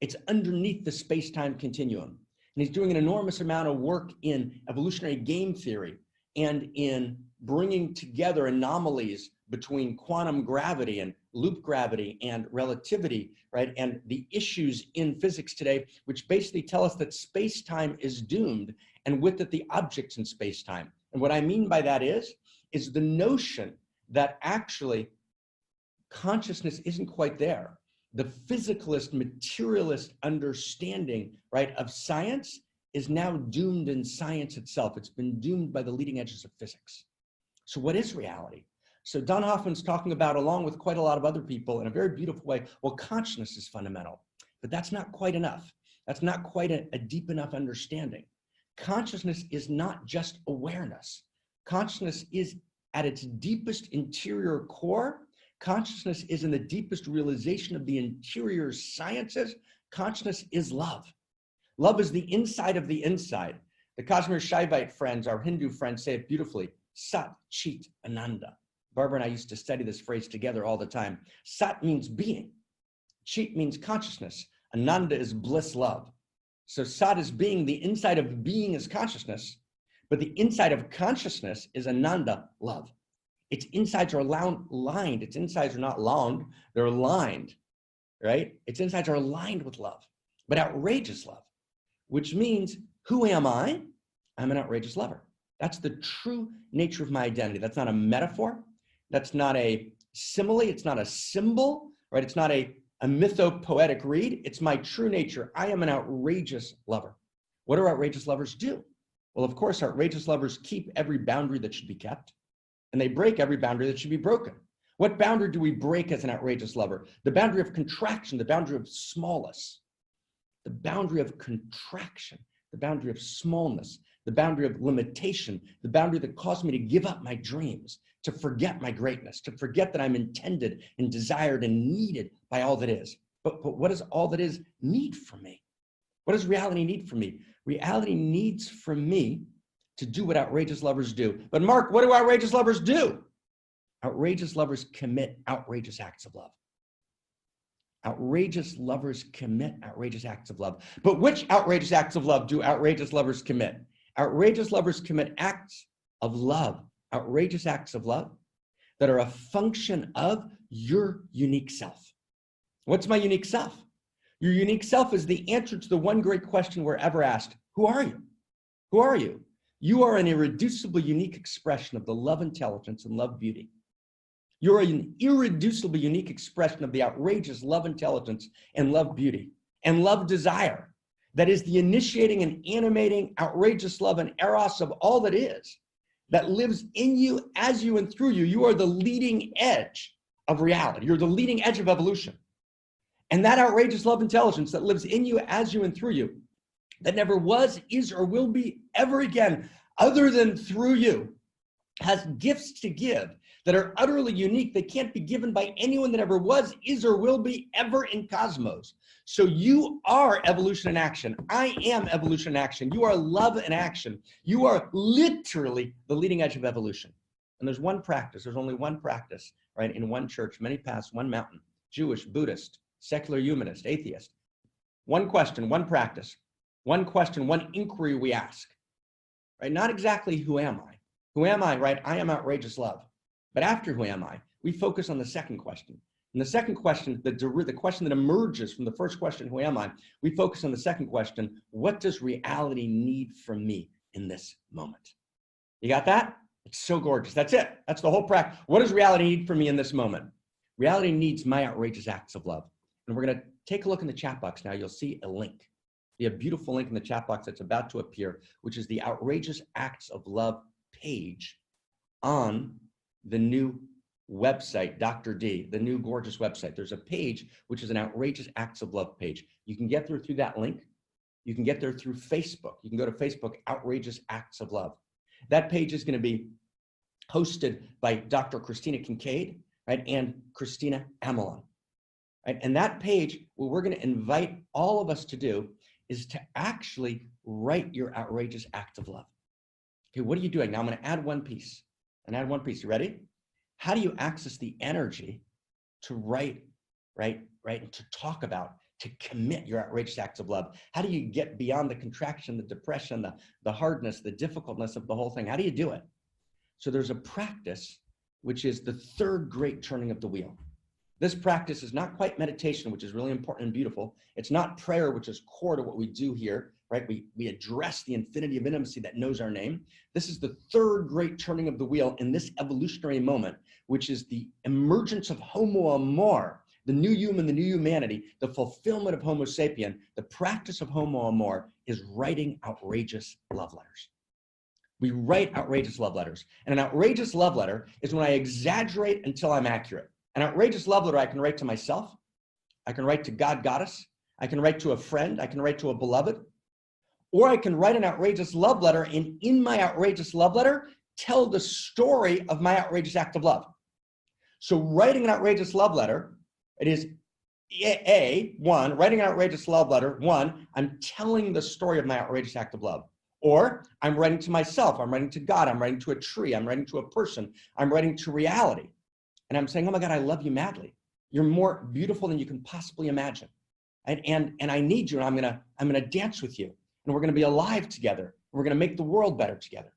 It's underneath the space-time continuum. And he's doing an enormous amount of work in evolutionary game theory and in bringing together anomalies between quantum gravity and loop gravity and relativity, right? And the issues in physics today, which basically tell us that space-time is doomed, and with it, the objects in space-time. And what I mean by that is the notion that actually consciousness isn't quite there. The physicalist, materialist understanding, right, of science is now doomed in science itself. It's been doomed by the leading edges of physics. So what is reality? So Don Hoffman's talking about, along with quite a lot of other people in a very beautiful way, well, consciousness is fundamental, but that's not quite enough. That's not quite a deep enough understanding. Consciousness is not just awareness. Consciousness is at its deepest interior core. Consciousness is in the deepest realization of the interior sciences. Consciousness is love. Love is the inside of the inside. The Kashmir Shaivite friends, our Hindu friends, say it beautifully. Sat, Chit, Ananda. Barbara and I used to study this phrase together all the time. Sat means being. Chit means consciousness. Ananda is bliss, love. So Sat is being. The inside of being is consciousness, but the inside of consciousness is Ananda, love. Its insides are lined. Its insides are not lounged, they're lined, right? Its insides are aligned with love, but outrageous love, which means, who am I? I'm an outrageous lover. That's the true nature of my identity. That's not a metaphor. That's not a simile. It's not a symbol, right? It's not a mythopoetic read. It's my true nature. I am an outrageous lover. What do outrageous lovers do? Well, of course, outrageous lovers keep every boundary that should be kept, and they break every boundary that should be broken. What boundary do we break as an outrageous lover? The boundary of contraction, the boundary of smallness, the boundary of contraction, the boundary of smallness, the boundary of limitation, the boundary that caused me to give up my dreams, to forget my greatness, to forget that I'm intended and desired and needed by all that is. But what does all that is need from me? What does reality need from me? Reality needs from me to do what outrageous lovers do. But Mark, what do outrageous lovers do? Outrageous lovers commit outrageous acts of love. Outrageous lovers commit outrageous acts of love. But which outrageous acts of love do outrageous lovers commit? Outrageous lovers commit acts of love, outrageous acts of love that are a function of your unique self. What's my unique self? Your unique self is the answer to the one great question we're ever asked. Who are you? Who are you? You are an irreducible, unique expression of the love intelligence and love beauty. You're an irreducible, unique expression of the outrageous love intelligence and love beauty and love desire. that is the initiating and animating, outrageous love and eros of all that is, that lives in you, as you, and through you. You are the leading edge of reality. You're the leading edge of evolution. And that outrageous love intelligence that lives in you, as you, and through you, that never was, is, or will be ever again, other than through you, has gifts to give that are utterly unique. They can't be given by anyone that ever was, is, or will be ever in cosmos. So you are evolution in action. I am evolution in action. You are love in action. You are literally the leading edge of evolution. And there's one practice. There's only one practice, right? In one church, many paths, one mountain, Jewish, Buddhist, secular humanist, atheist. One question, one practice, one question, one inquiry we ask, right? Not exactly who am I? Who am I, right? I am outrageous love. But after who am I, we focus on the second question. And the second question, the question that emerges from the first question, who am I? We focus on the second question, what does reality need from me in this moment? You got that? It's so gorgeous. That's it. That's the whole practice. What does reality need from me in this moment? Reality needs my outrageous acts of love. And we're going to take a look in the chat box now. You'll see a link. A beautiful link in the chat box that's about to appear, which is the Outrageous Acts of Love page on the new website, Dr. D, the new gorgeous website. There's a page which is an Outrageous Acts of Love page. You can get there through that link. You can get there through Facebook. You can go to Facebook, Outrageous Acts of Love. That page is going to be hosted by Dr. Christina Kincaid, right, and Christina Amelon. Right? And that page, what we're going to invite all of us to do is to actually write your outrageous act of love. Okay, what are you doing? Now I'm going to add one piece. And add one piece. You ready? How do you access the energy to write, right, and to talk about, to commit your outrageous acts of love? How do you get beyond the contraction, the depression, the hardness, the difficultness of the whole thing? How do you do it? So there's a practice, which is the third great turning of the wheel. This practice is not quite meditation, which is really important and beautiful. It's not prayer, which is core to what we do here, right? We address the infinity of intimacy that knows our name. This is the third great turning of the wheel in this evolutionary moment, which is the emergence of Homo Amor, the new human, the new humanity, the fulfillment of Homo sapien. The practice of Homo Amor is writing outrageous love letters. We write outrageous love letters. And an outrageous love letter is when I exaggerate until I'm accurate. An outrageous love letter I can write to myself. I can write to God, Goddess. I can write to a friend. I can write to a beloved. Or I can write an outrageous love letter and in my outrageous love letter, tell the story of my outrageous act of love. So writing an outrageous love letter, it is writing an outrageous love letter, I'm telling the story of my outrageous act of love. Or I'm writing to myself, I'm writing to God, I'm writing to a tree, I'm writing to a person, I'm writing to reality. And I'm saying, oh my God, I love you madly. You're more beautiful than you can possibly imagine. And I need you, and I'm gonna dance with you. And we're gonna be alive together. We're gonna make the world better together.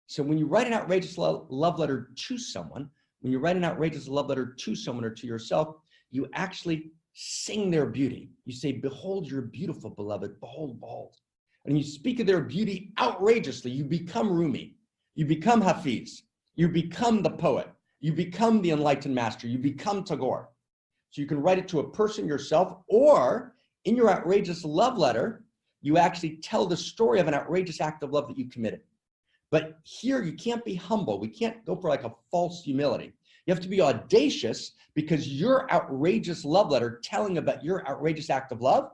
So when you write an outrageous love letter to someone, when you write an outrageous love letter to someone or to yourself, you actually sing their beauty. You say, behold, you're beautiful, beloved, behold, behold. And you speak of their beauty outrageously. You become Rumi. You become Hafiz. You become the poet. You become the enlightened master. You become Tagore. So you can write it to a person, yourself, or in your outrageous love letter, you actually tell the story of an outrageous act of love that you committed. But here you can't be humble. We can't go for like a false humility. You have to be audacious because your outrageous love letter telling about your outrageous act of love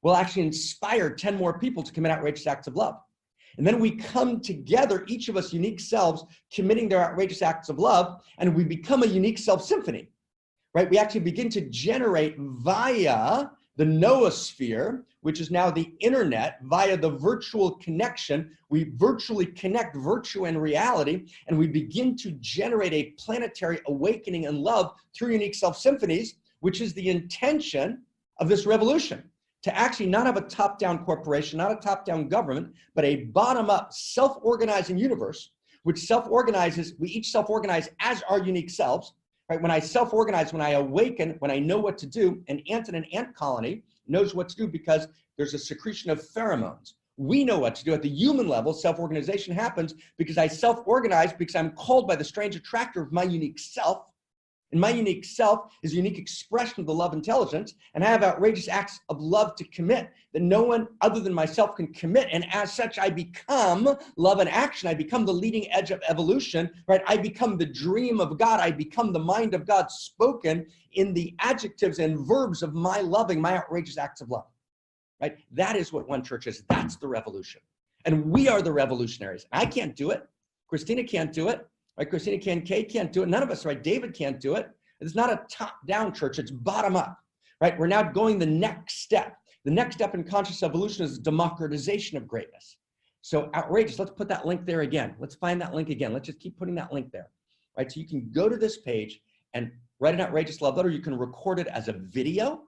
will actually inspire 10 more people to commit outrageous acts of love. And then we come together, each of us unique selves, committing their outrageous acts of love, and we become a unique self symphony, right? We actually begin to generate via the noosphere, which is now the internet, via the virtual connection. We virtually connect virtue and reality, and we begin to generate a planetary awakening and love through unique self symphonies, which is the intention of this revolution. To actually not have a top-down corporation, not a top-down government, but a bottom-up self-organizing universe, which self-organizes, we each self-organize as our unique selves, right? When I self-organize, when I awaken, when I know what to do, an ant in an ant colony knows what to do because there's a secretion of pheromones. We know what to do at the human level. Self-organization happens because I self-organize because I'm called by the strange attractor of my unique self, And my unique self is a unique expression of the love intelligence, and I have outrageous acts of love to commit that no one other than myself can commit. And as such, I become love in action. I become the leading edge of evolution, right? I become the dream of God. I become the mind of God spoken in the adjectives and verbs of my loving, my outrageous acts of love, right? That is what One Church is. That's the revolution. And we are the revolutionaries. I can't do it. Christina can't do it. Right? Christina Kay can't do it. None of us, right? David can't do it. It's not a top-down church. It's bottom-up, right? We're now going the next step. The next step in conscious evolution is democratization of greatness. So outrageous. Let's put that link there again. Let's find that link again. Let's just keep putting that link there, right? So you can go to this page and write an outrageous love letter. You can record it as a video.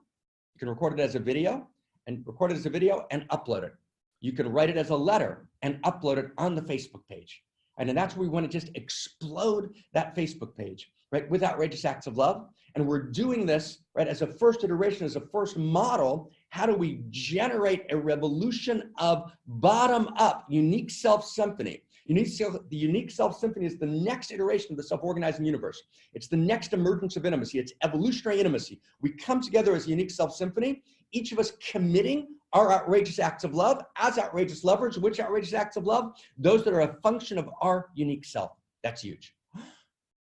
You can record it as a video and record it as a video and upload it. You can write it as a letter and upload it on the Facebook page. And that's where we want to just explode that Facebook page, right, with outrageous acts of love. And we're doing this, right, as a first iteration, as a first model. How do we generate a revolution of bottom-up unique self-symphony? The unique self-symphony is the next iteration of the self-organizing universe. It's the next emergence of intimacy. It's evolutionary intimacy. We come together as a unique self-symphony, each of us committing our outrageous acts of love as outrageous lovers. Which outrageous acts of love? Those that are a function of our unique self. That's huge,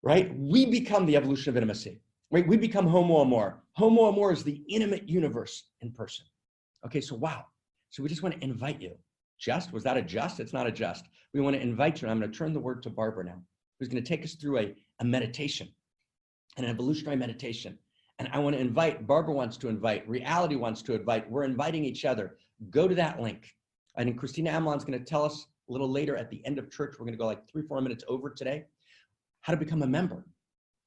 right? We become the evolution of intimacy, right? We become homo amor. Homo amor is the intimate universe in person. Okay, so wow. So we just want to invite you. Was that a just? It's not a just. We want to invite you. And I'm going to turn the word to Barbara now, who's going to take us through a meditation, an evolutionary meditation. And I want to invite, Barbara wants to invite, Reality wants to invite, we're inviting each other. Go to that link. I think Christina Amelon's going to tell us a little later at the end of church, we're going to go like 3-4 minutes over today, how to become a member.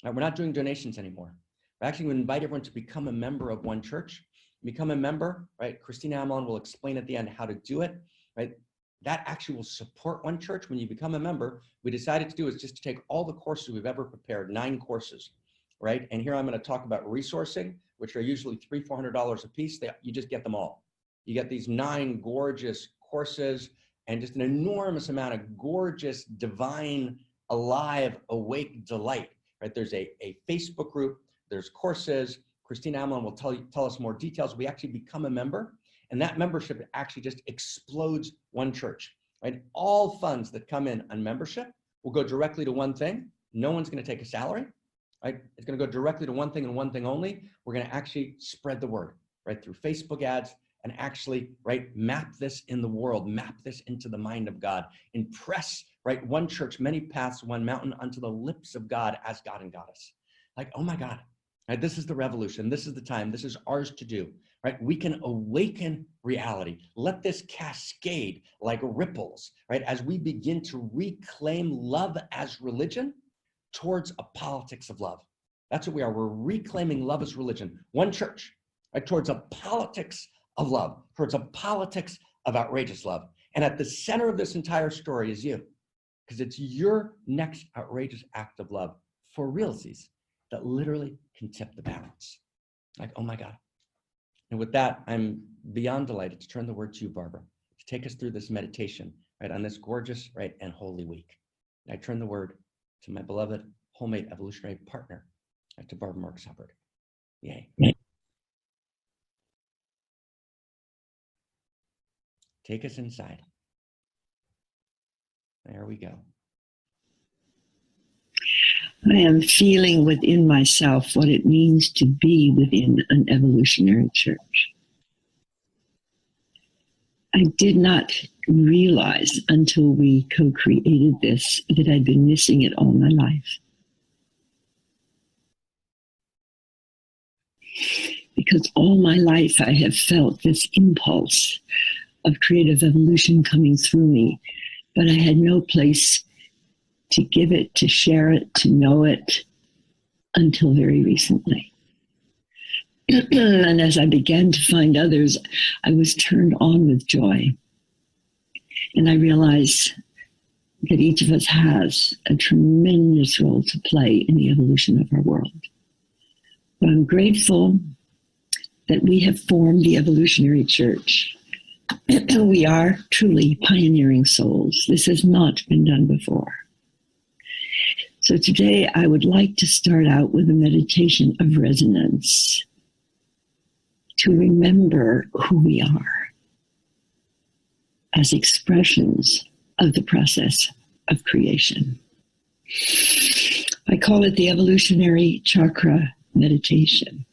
Right, we're not doing donations anymore. We're actually going to invite everyone to become a member of One Church. Become a member, right? Christina Amelon will explain at the end how to do it, right? That actually will support One Church. When you become a member, we decided to do is just to take all the courses we've ever prepared, 9 courses. Right? And here I'm going to talk about resourcing, which are usually $300-400 a piece. You just get them all. You get these 9 gorgeous courses and just an enormous amount of gorgeous, divine, alive, awake delight. Right? There's a Facebook group. There's courses. Christina Amelon will tell us more details. We actually become a member, and that membership actually just explodes One Church. Right? All funds that come in on membership will go directly to one thing. No one's going to take a salary. Right? It's going to go directly to one thing and one thing only. We're going to actually spread the word, right, through Facebook ads and actually, right, map this in the world, map this into the mind of God, impress, right, One Church, many paths, one mountain unto the lips of God as God and Goddess. Like, oh my God, right? This is the revolution. This is the time. This is ours to do, right? We can awaken reality. Let this cascade like ripples, right, as we begin to reclaim love as religion towards a politics of love. That's what we are. We're reclaiming love as religion. One Church, right? Towards a politics of love, towards a politics of outrageous love. And at the center of this entire story is you, because it's your next outrageous act of love for realsies that literally can tip the balance. Like, oh my God. And with that, I'm beyond delighted to turn the word to you, Barbara, to take us through this meditation, right, on this gorgeous, right, and holy week. And I turn the word to my beloved homemade evolutionary partner, to Barbara Marks Hubbard. Yay. Take us inside. There we go. I am feeling within myself what it means to be within an evolutionary church. I did not realize until we co-created this that I'd been missing it all my life. Because all my life I have felt this impulse of creative evolution coming through me, but I had no place to give it, to share it, to know it until very recently. And as I began to find others, I was turned on with joy. And I realized that each of us has a tremendous role to play in the evolution of our world. So I'm grateful that we have formed the Evolutionary Church. We are truly pioneering souls. This has not been done before. So today I would like to start out with a meditation of resonance to remember who we are as expressions of the process of creation. I call it the evolutionary chakra meditation.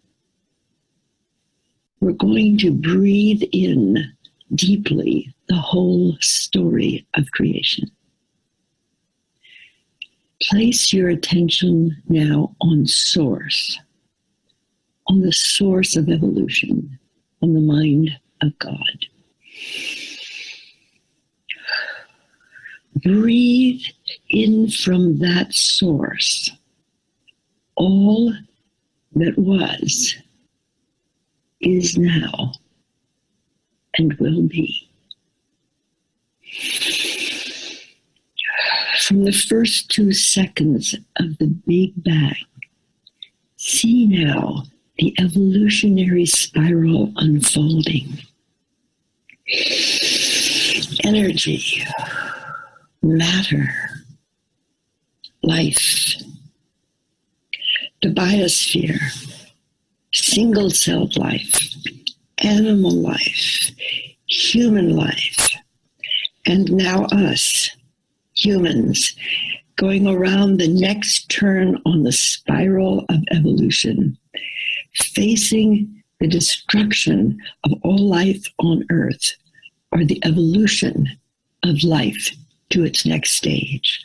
We're going to breathe in deeply the whole story of creation. Place your attention now on source, on the source of evolution, on the mind of God. Breathe in from that source all that was, is now, and will be. From the first 2 seconds of the Big Bang, see now the evolutionary spiral unfolding. Energy, matter, life, the biosphere, single-celled life, animal life, human life, and now us, humans, going around the next turn on the spiral of evolution, facing the destruction of all life on Earth, or the evolution of life to its next stage.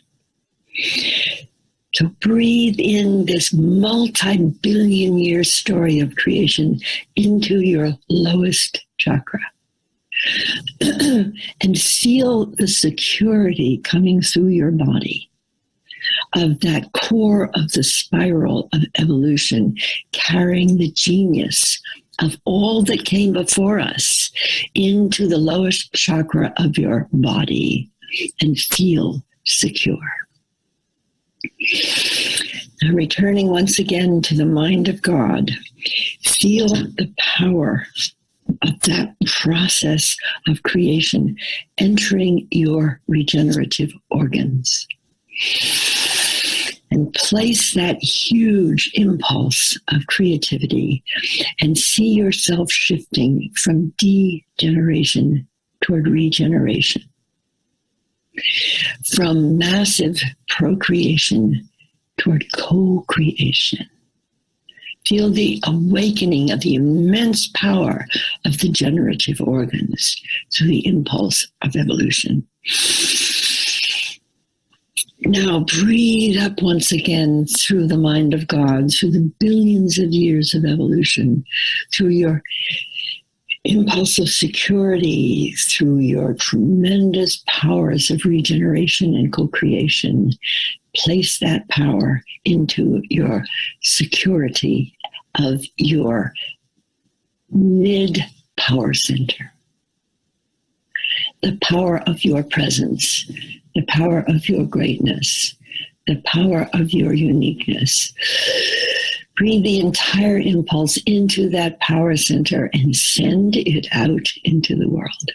So breathe in this multi-billion-year story of creation into your lowest chakra. And feel the security coming through your body of that core of the spiral of evolution, carrying the genius of all that came before us into the lowest chakra of your body, and feel secure. Now, returning once again to the mind of God, feel the power of that process of creation entering your regenerative organs. And place that huge impulse of creativity and see yourself shifting from degeneration toward regeneration. From massive procreation toward co-creation. Feel the awakening of the immense power of the generative organs through the impulse of evolution. Now breathe up once again through the mind of God, through the billions of years of evolution, through your impulse of security, through your tremendous powers of regeneration and co-creation. Place that power into your security of your mid-power center. The power of your presence, the power of your greatness, the power of your uniqueness. Breathe the entire impulse into that power center and send it out into the world.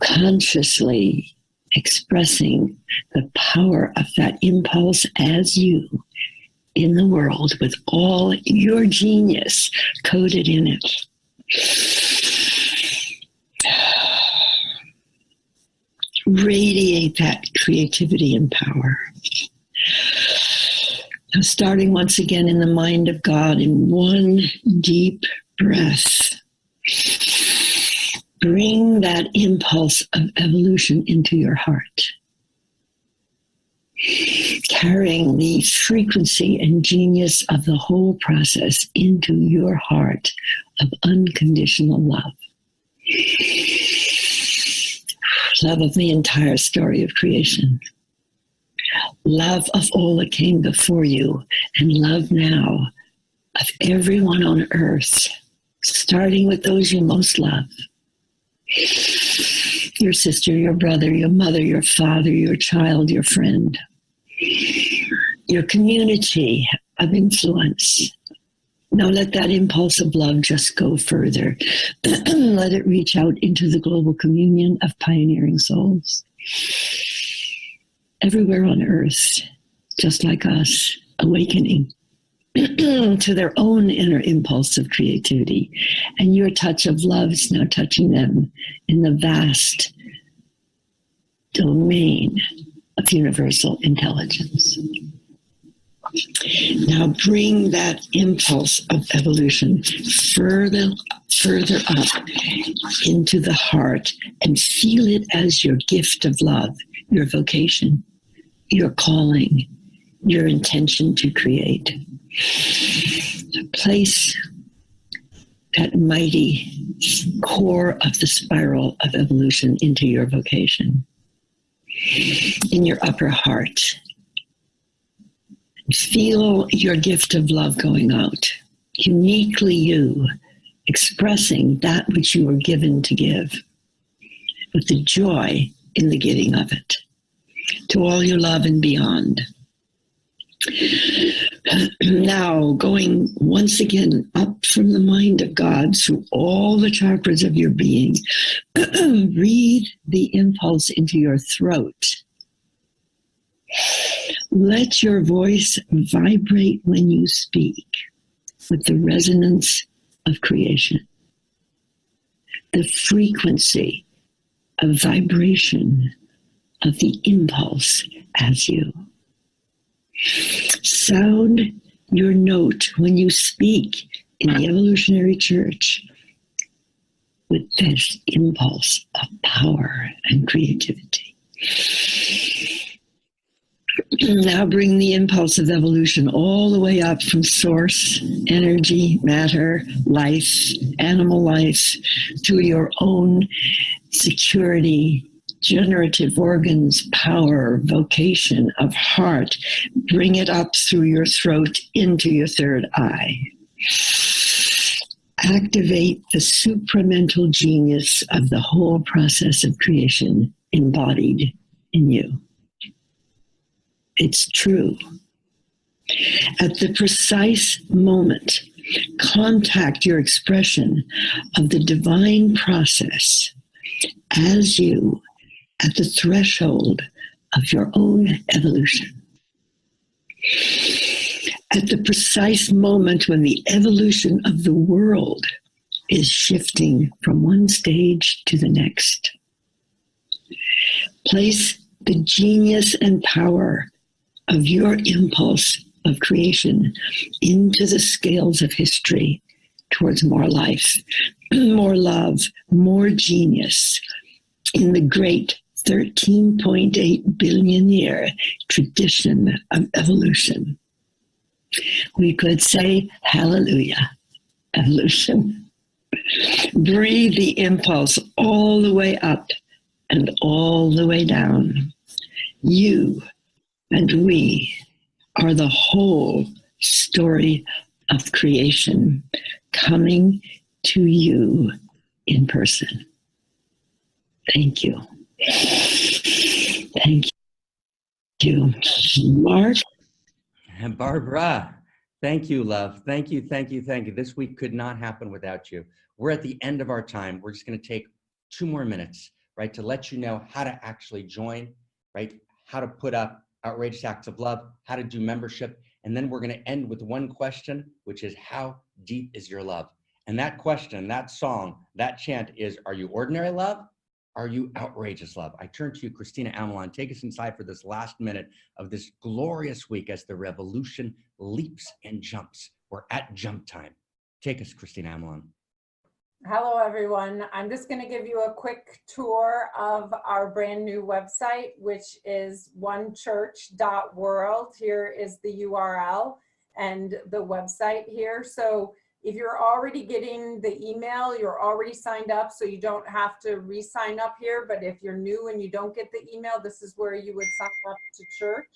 Consciously expressing the power of that impulse as you in the world with all your genius coded in it. Radiate that creativity and power. Now, starting once again in the mind of God in one deep breath. Bring that impulse of evolution into your heart. Carrying the frequency and genius of the whole process into your heart of unconditional love. Love of the entire story of creation. Love of all that came before you, and love now of everyone on earth, starting with those you most love. Your sister, your brother, your mother, your father, your child, your friend. Your community of influence. Now let that impulse of love just go further. Let it reach out into the global communion of pioneering souls. everywhere on earth, just like us, awakening to their own inner impulse of creativity. And your touch of love is now touching them in the vast domain of universal intelligence. Now bring that impulse of evolution further up into the heart and feel it as your gift of love, your vocation, your calling, your intention to create. Place that mighty core of the spiral of evolution into your vocation, in your upper heart. Feel your gift of love going out, uniquely you, expressing that which you were given to give, with the joy in the giving of it, to all you love and beyond. Now, going once again up from the mind of God through all the chakras of your being, breathe the impulse into your throat. Let your voice vibrate when you speak with the resonance of creation, the frequency of vibration of the impulse as you. Sound your note when you speak in the evolutionary church with this impulse of power and creativity. Now bring the impulse of evolution all the way up from source, energy, matter, life, animal life, to your own security, generative organs, power, vocation of heart. Bring it up through your throat into your third eye. Activate the supramental genius of the whole process of creation embodied in you. It's true. At the precise moment, contact your expression of the divine process as you at the threshold of your own evolution. At the precise moment when the evolution of the world is shifting from one stage to the next. Place the genius and power of your impulse of creation into the scales of history towards more life, more love, more genius in the great 13.8 billion year tradition of evolution. We could say, hallelujah, evolution. Breathe the impulse all the way up and all the way down. You and we are the whole story of creation coming to you in person. Thank you. Thank you. Mark? And Barbara, thank you, love. Thank you, thank you, thank you. This week could not happen without you. We're at the end of our time. We're just going to take 2 more minutes, right, to let you know how to actually join, right, how to put up Outrageous Acts of Love, how to do membership. And then we're going to end with one question, which is, how deep is your love? And that question, that song, that chant is, are you ordinary love? Are you outrageous love? I turn to you, Christina Amelon. Take us inside for this last minute of this glorious week as the revolution leaps and jumps. We're at jump time. Take us, Christina Amelon. Hello, everyone. I'm just going to give you a quick tour of our brand new website, which is onechurch.world. Here is the URL and the website here. So if you're already getting the email, you're already signed up, so you don't have to re-sign up here. But if you're new and you don't get the email, this is where you would sign up to church.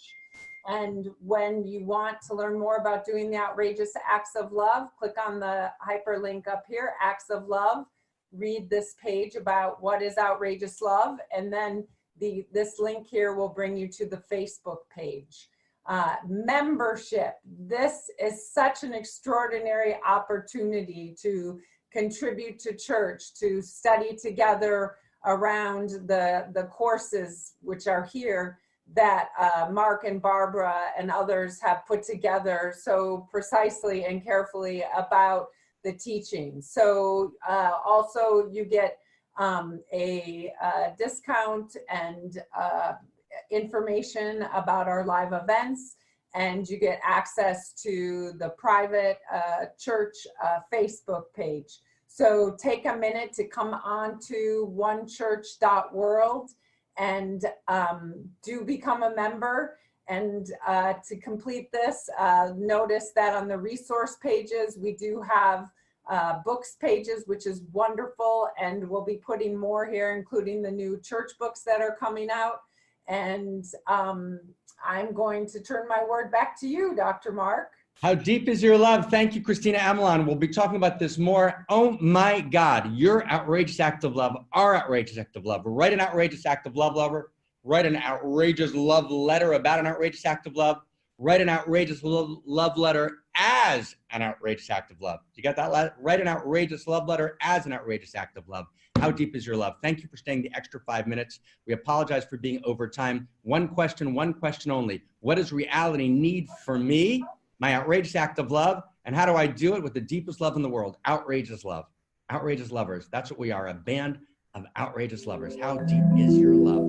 And when you want to learn more about doing the Outrageous Acts of Love, click on the hyperlink up here, Acts of Love. Read this page about what is outrageous love, and then this link here will bring you to the Facebook page. Membership. This is such an extraordinary opportunity to contribute to church, to study together around the courses which are here, that Mark and Barbara and others have put together so precisely and carefully about the teaching. So also you get a discount and information about our live events, and you get access to the private church Facebook page. So take a minute to come on to onechurch.world and do become a member. And to complete this, notice that on the resource pages, we do have books pages, which is wonderful. And we'll be putting more here, including the new church books that are coming out. And I'm going to turn my word back to you, Dr. Mark. How deep is your love? Thank you, Christina Amelon. We'll be talking about this more. Oh my God, your outrageous act of love, our outrageous act of love. Write an outrageous act of love, lover. Write an outrageous love letter about an outrageous act of love. Write an outrageous love letter as an outrageous act of love. You got that? Write an outrageous love letter as an outrageous act of love. How deep is your love? Thank you for staying the extra 5 minutes. We apologize for being over time. One question only. What does reality need for me? My outrageous act of love. And how do I do it? With the deepest love in the world, outrageous love. Outrageous lovers. That's what we are, a band of outrageous lovers. How deep is your love?